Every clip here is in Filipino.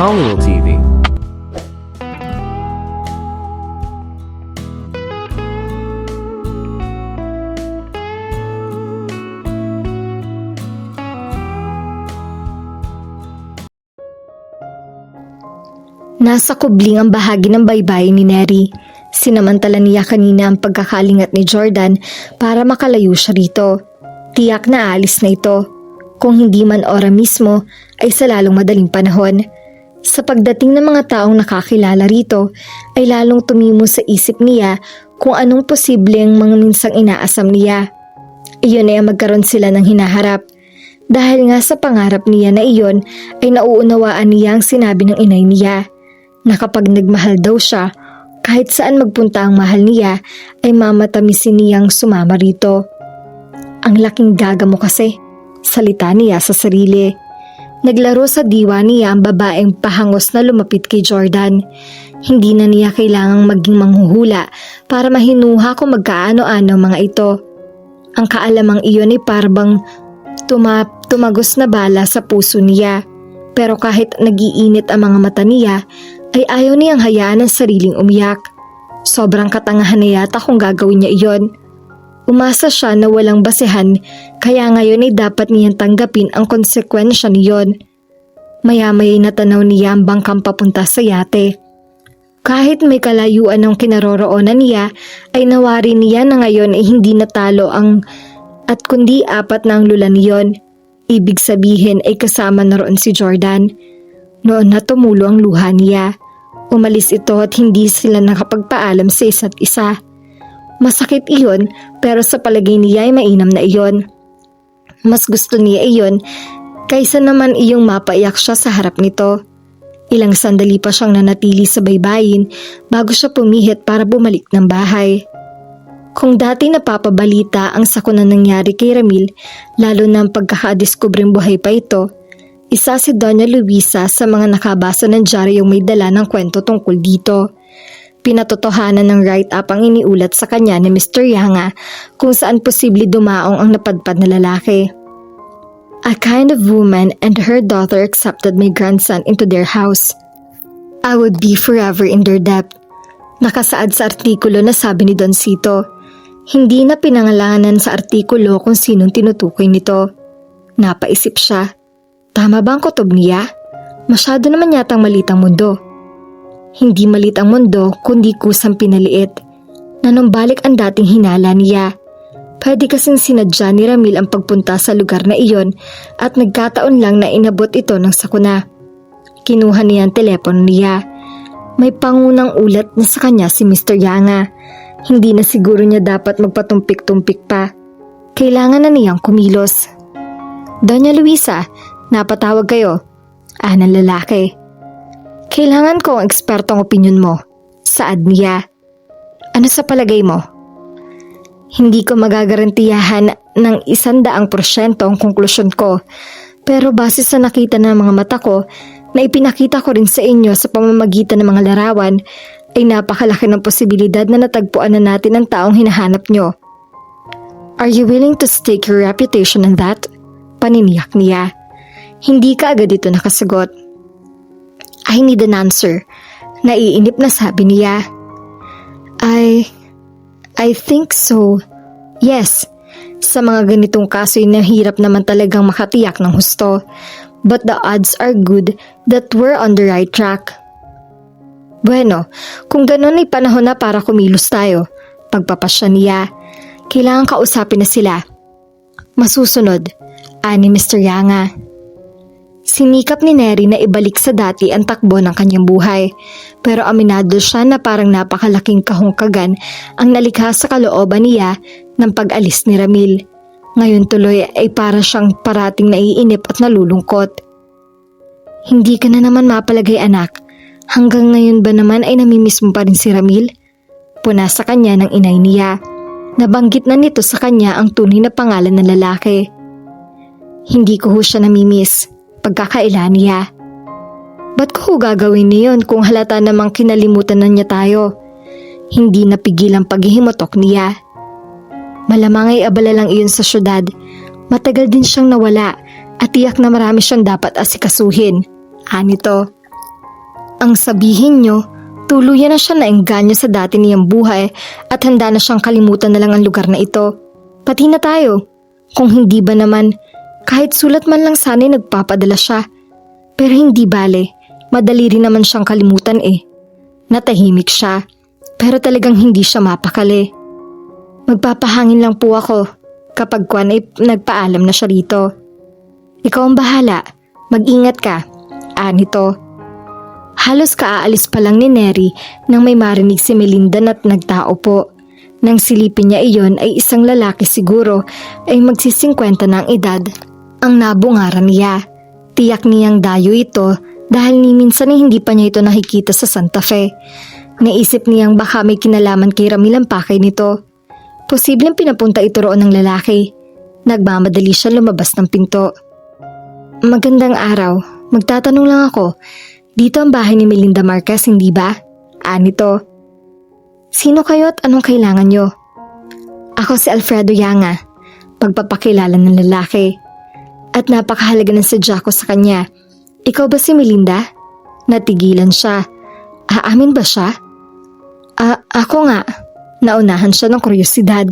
Halil TV. Nasa kubling ang bahagi ng baybayin ni Neri. Sinamantala niya kanina ang pagkakalingat ni Jordan para makalayo siya rito. Tiyak na aalis na ito. Kung hindi man ora mismo, ay sa lalong madaling panahon. Sa pagdating ng mga taong nakakilala rito, ay lalong tumimo sa isip niya kung anong posibleng mga minsang inaasam niya. Iyon ay magkaroon sila ng hinaharap. Dahil nga sa pangarap niya na iyon, ay nauunawaan niya ang sinabi ng inay niya na kapag nagmahal daw siya, kahit saan magpunta ang mahal niya ay mamatamisin niyang sumama rito. Ang laking gaga mo kasi, salita niya sa sarili. Naglaro sa diwa niya ang babaeng pahangos na lumapit kay Jordan. Hindi na niya kailangang maging manghuhula para mahinuha kung magkaano-ano ang mga ito. Ang kaalamang iyon ay parang tumagos na bala sa puso niya. Pero kahit nagiinit ang mga mata niya, ay ayaw niyang hayaan ang sariling umiyak. Sobrang katangahan na yata kung gagawin niya iyon. Umasa siya na walang basehan, kaya ngayon ay dapat niyang tanggapin ang konsekwensya niyon. Maya-maya'y natanaw niya ang bangkang papunta sa yate. Kahit may kalayuan ng kinaroroonan niya, ay nawari niya na ngayon ay hindi natalo at kundi apat na ang lula niyon. Ibig sabihin ay kasama na roon si Jordan. Noon na tumulo ang luha niya. Umalis ito at hindi sila nakapagpaalam sa isa't isa. Masakit iyon pero sa palagay niya ay mainam na iyon. Mas gusto niya iyon kaysa naman iyong mapaiyak siya sa harap nito. Ilang sandali pa siyang nanatili sa baybayin bago siya pumihit para bumalik ng bahay. Kung dati napapabalita ang sakunang nangyari kay Ramil, lalo na ang pagkakadiskubreng buhay pa ito, isa si Doña Luisa sa mga nakabasa ng dyaryong may dala ng kwento tungkol dito. Pinatotohanan ng write-up ang iniulat sa kanya ni Mr. Yanga kung saan posible dumaong ang napadpad na lalaki. A kind of woman and her daughter accepted my grandson into their house. I would be forever in their debt. Nakasaad sa artikulo na sabi ni Don Cito. Hindi na pinangalanan sa artikulo kung sinong tinutukoy nito. Napaisip siya. Tama ba ang kutob niya? Masyado naman yatang malit ang mundo. Hindi malit ang mundo kundi kusang pinaliit. Nanumbalik ang dating hinala niya. Pwede kasing sinadya ni Ramil ang pagpunta sa lugar na iyon at nagkataon lang na inabot ito ng sakuna. Kinuha niya ang telepono niya. May pangunang ulat na sa kanya si Mr. Yanga. Hindi na siguro niya dapat magpatumpik-tumpik pa. Kailangan na niyang kumilos. Doña Luisa, napatawag kayo. Ng lalaki. Kailangan ko ang ekspertong opinyon mo. Saad niya. Ano sa palagay mo? Hindi ko magagarantiyahan ng 100% ang konklusyon ko. Pero base sa nakita ng mga mata ko, na ipinakita ko rin sa inyo sa pamamagitan ng mga larawan, ay napakalaki ng posibilidad na natagpuan na natin ang taong hinahanap nyo. Are you willing to stake your reputation on that? Paniniyak niya. Hindi ka agad ito nakasagot. I need an answer. Naiinip na sabi niya. I think so. Yes. Sa mga ganitong kaso ay nahirap naman talagang makatiyak ng husto. But the odds are good that we're on the right track. Bueno, kung ganun ay panahon na para kumilos tayo. Pagpapasya niya. Kailangan kausapin na sila. Masusunod, ani Mr. Yanga. Sinikap ni Neri na ibalik sa dati ang takbo ng kanyang buhay. Pero aminado siya na parang napakalaking kahungkagan ang nalikha sa kalooban niya ng pag-alis ni Ramil. Ngayon tuloy ay para siyang parating naiinip at nalulungkot. Hindi ka na naman mapalagay anak. Hanggang ngayon ba naman ay namimiss mo pa rin si Ramil? Puna sa kanya ng inay niya. Nabanggit na nito sa kanya ang tunay na pangalan ng lalaki. Hindi ko ho siya namimiss. Pagkakailan niya. Ba't ko gagawin niyon kung halata namang kinalimutan na niya tayo? Hindi napigil ang paghihimotok niya. Malamang ay abala lang iyon sa syudad. Matagal din siyang nawala at tiyak na marami siyang dapat asikasuhin. Anito. Ang sabihin nyo, tuluyan na siya naengganyo sa dati niyang buhay at handa na siyang kalimutan na lang ang lugar na ito. Pati na tayo. Kung hindi ba naman, kahit sulat man lang sana'y nagpapadala siya. Pero hindi bale, madali rin naman siyang kalimutan eh. Natahimik siya, pero talagang hindi siya mapakali. Magpapahangin lang po ako kapag Kwan ay nagpaalam na siya rito. Ikaw ang bahala, mag-ingat ka, anito. Halos kaaalis pa lang ni Neri nang may marinig si Melinda na't nagtao po. Nang silipin niya iyon ay isang lalaki siguro ay magsisingkwenta na ang edad. Ang nabungaran niya. Tiyak niyang dayo ito dahil ni minsan ay hindi pa niya ito nakikita sa Santa Fe. Naisip niyang baka may kinalaman kay Ramil ang pakay nito. Posibleng pinapunta ito roon ng lalaki. Nagmamadali siya lumabas ng pinto. Magandang araw. Magtatanong lang ako. Dito ang bahay ni Melinda Marquez, hindi ba? Anito. Sino kayo at anong kailangan nyo? Ako si Alfredo Yanga, pagpapakilala ng lalaki. At napakahalaga ng sadya ko sa kanya. Ikaw ba si Melinda? Natigilan siya. Aamin ba siya? Ako nga. Naunahan siya ng kuryosidad.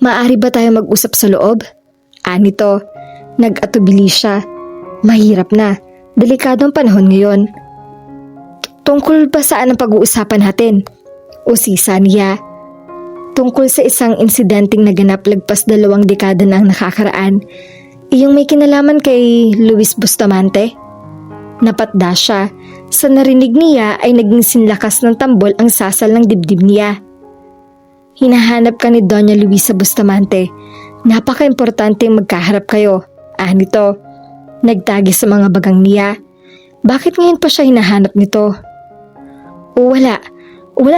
Maari ba tayo mag-usap sa loob? Anito. Nag-atubili siya. Mahirap na. Delikado ang panahon ngayon. Tungkol ba saan ang pag-uusapan natin? Usisa niya. Tungkol sa isang insidenteng naganap lagpas 2 dekada na ang nakakaraan. Iyong may kinalaman kay Luis Bustamante? Napatda siya. Sa narinig niya ay naging sinlakas ng tambol ang sasal ng dibdib niya. Hinahanap ka ni Doña Luisa Bustamante. Napaka-importante magkaharap kayo. Anito. Nagtagi sa mga bagang niya. Bakit ngayon pa siya hinahanap nito? Wala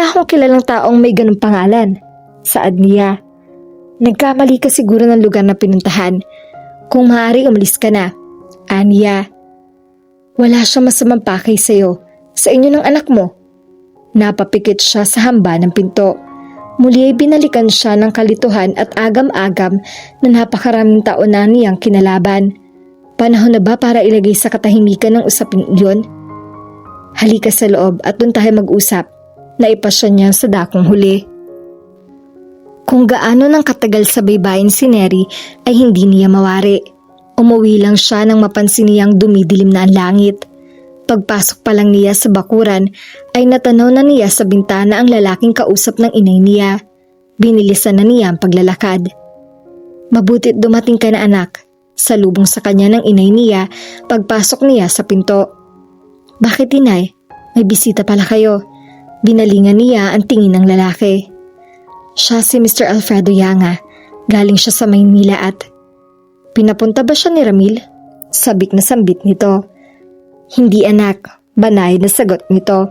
akong kilalang taong may ganung pangalan. Saad niya. Nagkamali ka siguro ng lugar na pinuntahan. Kung maaari umalis ka na. Aniya. Wala siyang masamang pakay sa'yo. Sa inyo ng anak mo. Napapikit siya sa hamba ng pinto. Muli ay binalikan siya ng kalituhan at agam-agam na napakaraming taon na niyang kinalaban. Panahon na ba para ilagay sa katahimikan ng usaping iyon? Halika sa loob at doon tayo mag-usap. Naipasya niya sa dakong huli. Kung gaano nang katagal sa baybayin si Neri ay hindi niya mawari. Umuwi lang siya nang mapansin niyang dumidilim na ang langit. Pagpasok pa lang niya sa bakuran ay natanaw na niya sa bintana ang lalaking kausap ng inay niya. Binilisan na niya ang paglalakad. Mabutit dumating ka na anak. Salubong sa kanya ng inay niya pagpasok niya sa pinto. Bakit inay? May bisita pala kayo. Binalingan niya ang tingin ng lalaki. Siya si Mr. Alfredo Yanga. Galing siya sa Maynila at... Pinapunta ba siya ni Ramil? Sabik na sambit nito. Hindi anak, banay na sagot nito.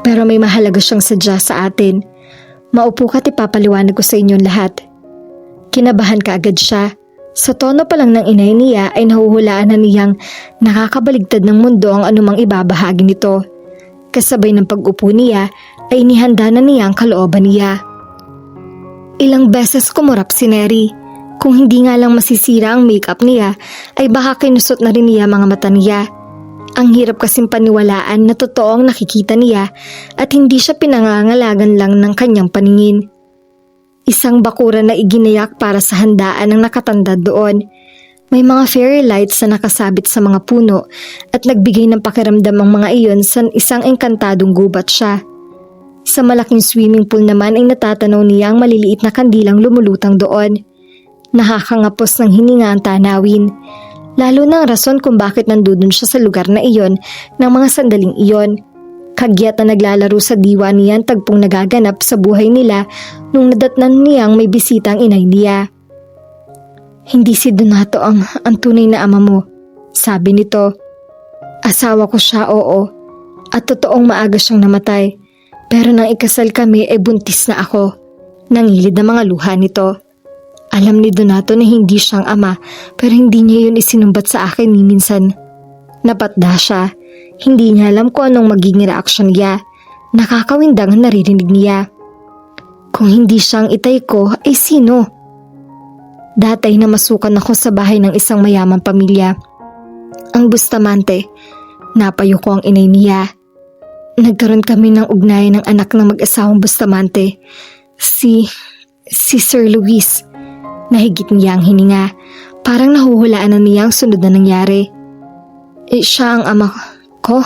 Pero may mahalaga siyang sadya sa atin. Maupo ka't ipapaliwanag ko sa inyo lahat. Kinabahan ka agad siya. Sa tono pa lang ng inay niya ay nahuhulaan na niyang nakakabaligtad ng mundo ang anumang ibabahagi nito. Kasabay ng pag-upo niya ay inihanda na niya ang kalooban niya. Ilang beses kumurap si Neri. Kung hindi nga lang masisira ang makeup niya ay baka kinusot na rin niya mga mata niya. Ang hirap kasing paniwalaan na totoong nakikita niya at hindi siya pinangangalagan lang ng kanyang paningin. Isang bakuran na iginayak para sa handaan ng nakatanda doon. May mga fairy lights na nakasabit sa mga puno at nagbigay ng pakiramdam ang mga iyon sa isang engkantadong gubat siya. Sa malaking swimming pool naman ay natatanaw niya ang maliliit na kandilang lumulutang doon. Nakakangapos ng hininga ang tanawin. Lalo na ang rason kung bakit nandun siya sa lugar na iyon ng mga sandaling iyon. Kagyat na naglalaro sa diwa niya ang tagpong nagaganap sa buhay nila nung nadatnan niyang may bisita ang inay niya. Hindi si Donato ang tunay na ama mo, sabi nito. Asawa ko siya, oo. At totoong maaga siyang namatay. Pero nang ikasal kami ay buntis na ako. Nangilid ang mga luha nito. Alam ni Donato na hindi siyang ama pero hindi niya yun isinumbat sa akin ni minsan. Napatda siya. Hindi niya alam kung anong magiging reaksyon niya. Nakakawindang ang naririnig niya. Kung hindi siyang itay ko, ay sino? Datay na masukan ako sa bahay ng isang mayamang pamilya. Ang Bustamante. Napayo ko ang inay niya. nagkaroon kami ng ugnayan ng anak ng mag-asawang Bustamante. Si Sir Luis. Nahigit niya ang hininga. Parang nahuhulaan na niya ang sunod na nangyari. Siya ang ama ko?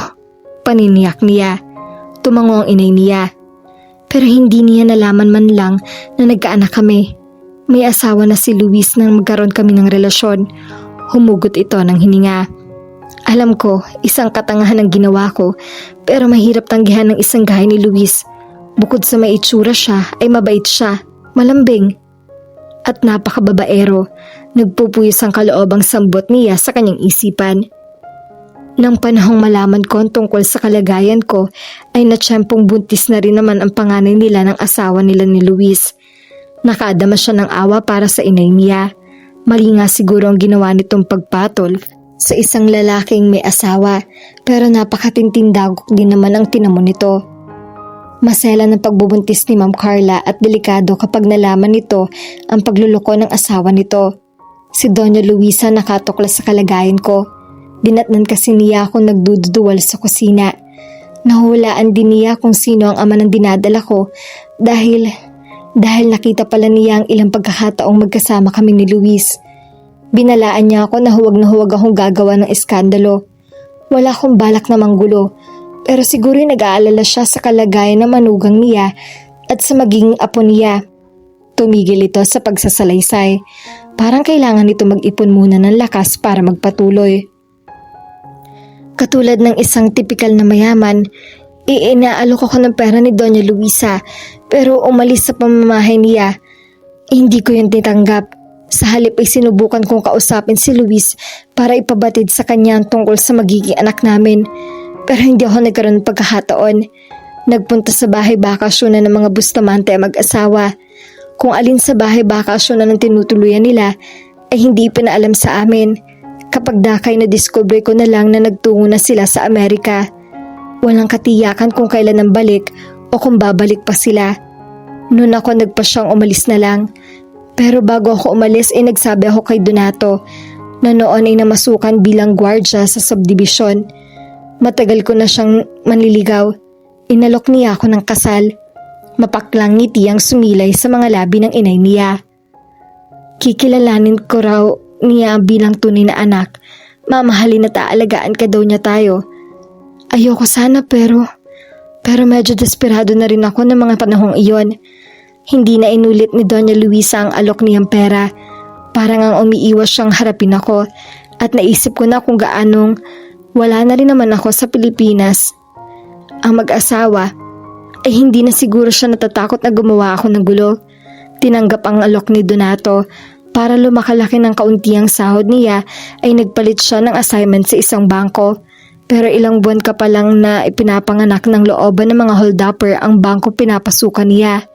Paniniyak niya. Tumango ang inay niya. Pero hindi niya nalaman man lang na nagkaanak kami. May asawa na si Luis nang magkaroon kami ng relasyon. Humugot ito ng hininga. Alam ko, isang katangahan ang ginawa ko, pero mahirap tanggihan ng isang gaya ni Luis. Bukod sa may itsura siya, ay mabait siya, malambing, at napakababaero. Nagpupuyos ang kaloobang sambot niya sa kanyang isipan. Nang panahong malaman ko ang tungkol sa kalagayan ko, ay natsyempong buntis na rin naman ang panganay nila ng asawa nila ni Luis. Nakadama siya ng awa para sa inay niya. Mali nga siguro ang ginawa nitong pagpatol sa isang lalaking may asawa, pero napakatintindagok din naman ang tinamo nito. Masela ng pagbubuntis ni Ma'am Carla at delikado kapag nalaman nito ang pagluloko ng asawa nito. Si Doña Luisa nakatuklas sa kalagayan ko. Dinatnan kasi niya akong nagdududuwal sa kusina. Nahulaan din niya kung sino ang ama ng dinadala ko dahil nakita pala niya ang ilang pagkakataong magkasama kami ni Luis. Binalaan niya ako na huwag akong gagawa ng eskandalo. Wala akong balak na manggulo, pero siguro nag-aalala siya sa kalagayan ng manugang niya at sa magiging apo niya. Tumigil ito sa pagsasalaysay. Parang kailangan nito mag-ipon muna ng lakas para magpatuloy. Katulad ng isang tipikal na mayaman, inaalok ako ng pera ni Doña Luisa, pero umalis sa pamamahay niya. Hindi ko yun titanggap. Sa halip ay sinubukan kong kausapin si Luis para ipabatid sa kanya ang tungkol sa magiging anak namin. Pero hindi ako nagkaroon ng pagkakataon. Nagpunta sa bahay bakasyonan ng mga Bustamante ang mag-asawa. Kung alin sa bahay bakasyonan ang tinutuluyan nila ay hindi pinaalam sa amin. Kapag dakay na discover ko na lang na nagtungo na sila sa Amerika. Walang katiyakan kung kailan ang balik o kung babalik pa sila. Noon ako nagpasyang umalis na lang. Pero bago ako umalis ay nagsabi ako kay Donato na noon ay namasukan bilang gwardya sa subdivision. Matagal ko na siyang manliligaw. Inalok niya ako ng kasal. Mapaklang ngiti ang sumilay sa mga labi ng inay niya. Kikilalanin ko raw niya bilang tunay na anak. Mamahalin at aalagaan ka daw niya tayo. Ayoko sana pero medyo desperado na rin ako ng mga panahong iyon. Hindi na inulit ni Doña Luisa ang alok niyang pera. Parang ang umiiwas siyang harapin ako at naisip ko na kung gaanong wala na rin naman ako sa Pilipinas. Ang mag-asawa ay hindi na siguro siya natatakot na gumawa ako ng gulo. Tinanggap ang alok ni Donato. Para lumakalaki ng kauntiang sahod niya ay nagpalit siya ng assignment sa isang bangko. Pero ilang buwan ka pa lang na ipinapanganak ng looban ng mga holdupper ang bangko pinapasukan niya.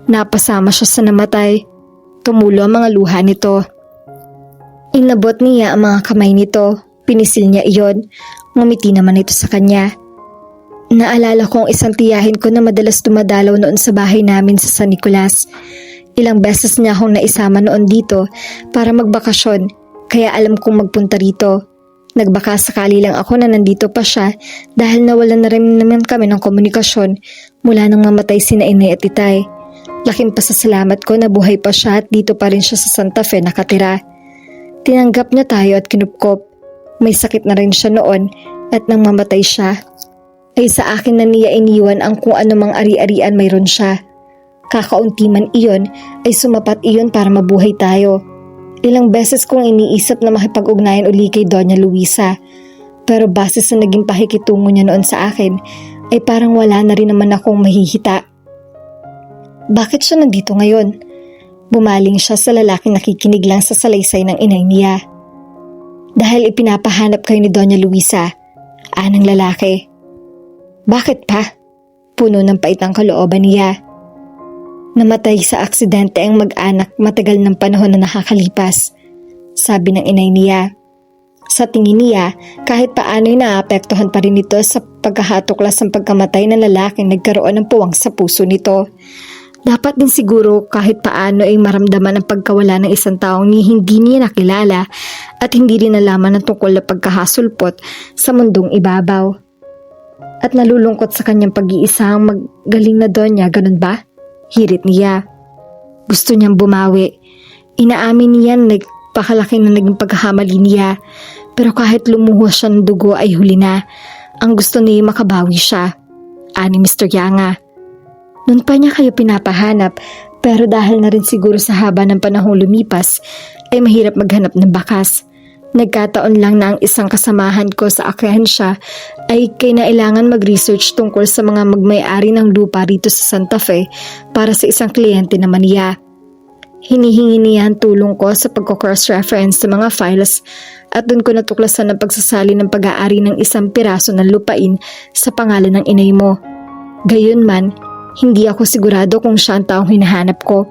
Napasama siya sa namatay. Tumulo ang mga luha nito. Inabot niya ang mga kamay nito. Pinisil niya iyon. Ngumiti naman ito sa kanya. Naalala ko ang isang tiyahin ko na madalas dumadalaw noon sa bahay namin sa San Nicolas. Ilang beses niya akong naisama noon dito para magbakasyon, kaya alam kong magpunta rito. Nagbaka sakali lang ako na nandito pa siya dahil nawalan na rin naman kami ng komunikasyon mula nang mamatay sina Inay at Itay. Laking pasasalamat ko na buhay pa siya at dito pa rin siya sa Santa Fe nakatira. Tinanggap niya tayo at kinupkop. May sakit na rin siya noon at nang mamatay siya, ay sa akin na niya iniwan ang kung anumang ari-arian mayroon siya. Kakaunti man iyon ay sumapat iyon para mabuhay tayo. Ilang beses kong iniisip na makipag-ugnayan uli kay Doña Luisa. Pero base sa naging pakikitungo niya noon sa akin, ay parang wala na rin naman akong mahihita. Bakit siya nandito ngayon? Bumaling siya sa lalaking nakikinig lang sa salaysay ng inay niya. Dahil ipinapahanap kayo ni Doña Luisa, anang lalaki. Bakit pa? Puno ng pait ang kalooban niya. Namatay sa aksidente ang mag-anak matagal ng panahon na nakakalipas, sabi ng inay niya. Sa tingin niya, kahit paano'y naapektuhan pa rin ito sa pagkahatuklas ng pagkamatay ng lalaking nagkaroon ng puwang sa puso nito. Dapat din siguro kahit paano ay maramdaman ang pagkawala ng isang taong hindi niya nakilala at hindi rin nalaman ang tungkol na pagkahasulpot sa mundong ibabaw. At nalulungkot sa kanyang pag-iisang magaling na Donya, ganun ba? Hirit niya. Gusto niyang bumawi. Inaamin niya na nagpakalaki na naging pagkakamali niya. Pero kahit lumuhos siya ng dugo ay huli na. Ang gusto niya makabawi siya. Ani Mr. Yanga. Noon pa niya kayo pinapahanap, pero dahil na rin siguro sa haba ng panahong lumipas, ay mahirap maghanap ng bakas. Nagkataon lang na ang isang kasamahan ko sa akhensya ay kinailangan mag-research tungkol sa mga magmay-ari ng lupa rito sa Santa Fe para sa isang kliyente naman niya. Hinihingi niya ang tulong ko sa pagko-cross-reference sa mga files at doon ko natuklasan ang pagsasali ng pag-aari ng isang piraso ng lupain sa pangalan ng inay mo. Gayunman, hindi ako sigurado kung siya ang taong hinahanap ko.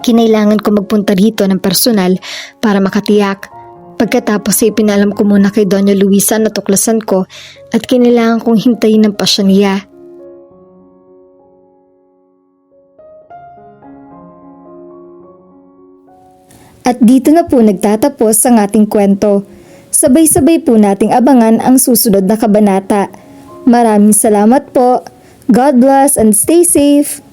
Kinailangan ko magpunta rito ng personal para makatiyak. Pagkatapos ay pinalam ko muna kay Doña Luisa na tuklasan ko at kinailangan kong hintayin ng pasya niya. At dito na po nagtatapos ang ating kwento. Sabay-sabay po nating abangan ang susunod na kabanata. Maraming salamat po. God bless and stay safe.